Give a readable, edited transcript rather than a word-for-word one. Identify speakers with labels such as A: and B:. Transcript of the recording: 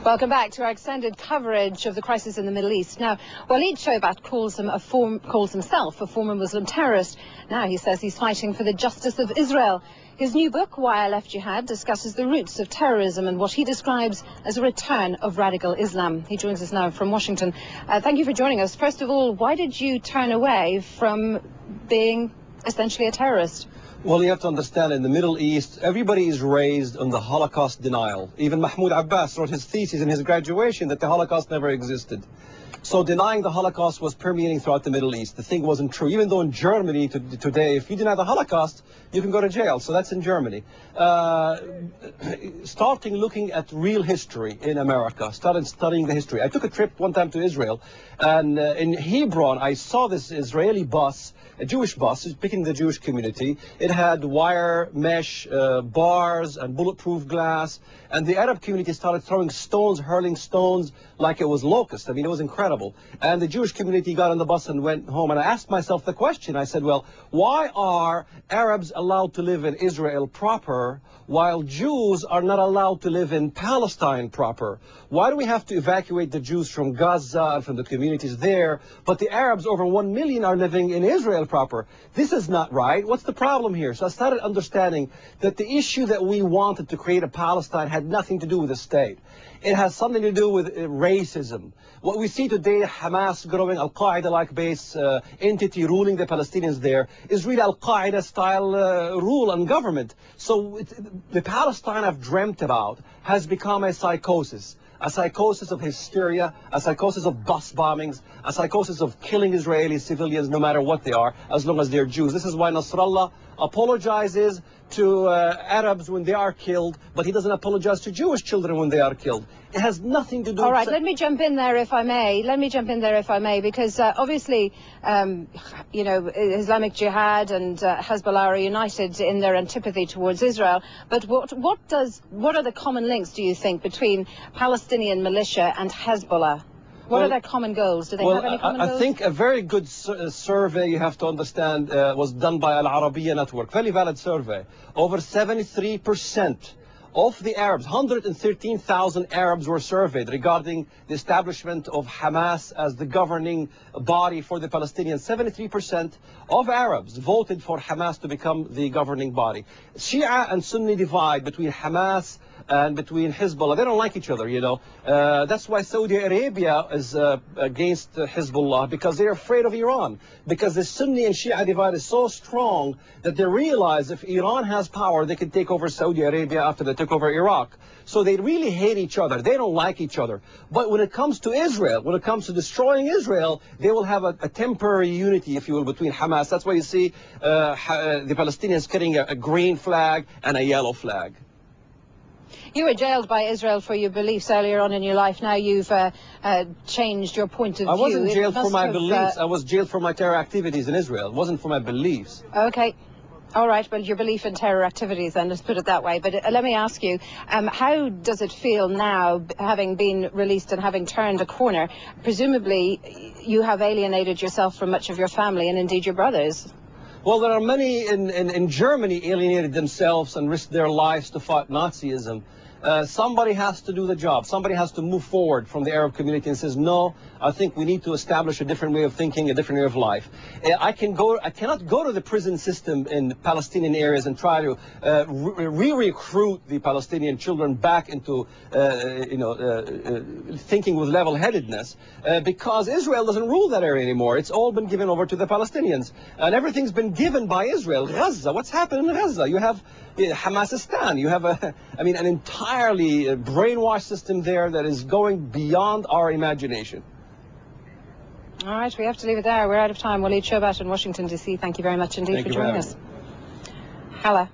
A: Welcome back to our extended coverage of the crisis in the Middle East. Now, Walid Shoebat calls himself a former Muslim terrorist. Now he says he's fighting for the justice of Israel. His new book, Why I Left Jihad, discusses the roots of terrorism and what he describes as a return of radical Islam. He joins us now from Washington. Thank you for joining us. First of all, why did you turn away from being essentially a terrorist?
B: Well, you have to understand, in the Middle East, everybody is raised on the Holocaust denial. Even Mahmoud Abbas wrote his thesis in his graduation that the Holocaust never existed. So denying the Holocaust was permeating throughout the Middle East. The thing wasn't true. Even though in Germany today, if you deny the Holocaust, you can go to jail. So that's in Germany. Starting looking at real history in America, started studying the history. I took a trip one time to Israel, and in Hebron, I saw this Israeli bus, a Jewish bus, picking the Jewish community. It had wire mesh bars and bulletproof glass, and the Arab community started throwing stones, hurling stones like it was locusts. I mean, it was incredible. And the Jewish community got on the bus and went home, and I asked myself the question. I said, well, why are Arabs allowed to live in Israel proper while Jews are not allowed to live in Palestine proper? Why do we have to evacuate the Jews from Gaza and from the communities there, but the Arabs, over 1 million, are living in Israel proper? This is not right. What's the problem here? So I started understanding that the issue that we wanted to create a Palestine had nothing to do with the state. It has something to do with racism. What we see today, Hamas growing Al-Qaeda-like base entity ruling the Palestinians there, is really Al-Qaeda style rule and government. So the Palestine I've dreamt about has become a psychosis of hysteria, a psychosis of bus bombings, a psychosis of killing Israeli civilians no matter what they are, as long as they're Jews. This is why Nasrallah apologizes to Arabs when they are killed, but he doesn't apologize to Jewish children when they are killed. It has nothing to do with...
A: All right, let me jump in there if I may. Because obviously, you know, Islamic Jihad and Hezbollah are united in their antipathy towards Israel. But what are the common links, do you think, between Palestinian militia and Hezbollah? What are their common goals? Do they have any common goals?
B: I think a very good survey, you have to understand, was done by Al Arabiya Network. Very valid survey. Over 73% of the Arabs, 113,000 Arabs were surveyed regarding the establishment of Hamas as the governing body for the Palestinians. 73% of Arabs voted for Hamas to become the governing body. Shia and Sunni divide between Hamas and between Hezbollah. They don't like each other, you know. That's why Saudi Arabia is against Hezbollah, because they're afraid of Iran. Because the Sunni and Shia divide is so strong that they realize if Iran has power, they can take over Saudi Arabia after they took over Iraq. So they really hate each other. They don't like each other. But when it comes to Israel, when it comes to destroying Israel, they will have a temporary unity, if you will, between Hamas. That's why you see the Palestinians carrying a green flag and a yellow flag.
A: You were jailed by Israel for your beliefs earlier on in your life. Now you've changed your point of view.
B: I wasn't jailed for my beliefs. I was jailed for my terror activities in Israel. It wasn't for my beliefs.
A: Okay. All right. Well, your belief in terror activities, then, let's put it that way. But let me ask you, how does it feel now, having been released and having turned a corner? Presumably, you have alienated yourself from much of your family and indeed your brothers.
B: Well, there are many in Germany alienated themselves and risked their lives to fight Nazism. Somebody has to do the job. Somebody has to move forward from the Arab community and says, no, I think we need to establish a different way of thinking, a different way of life. I cannot go to the prison system in Palestinian areas and try to re-recruit the Palestinian children back into, thinking with level-headedness, because Israel doesn't rule that area anymore. It's all been given over to the Palestinians, and everything's been given by Israel. Gaza, what's happened in Gaza? You have Hamasistan. You have an entirely brainwashed system there that is going beyond our imagination.
A: All right, we have to leave it there. We're out of time. Walid Shoebat in Washington, D.C. Thank you very much indeed for joining us. Hala.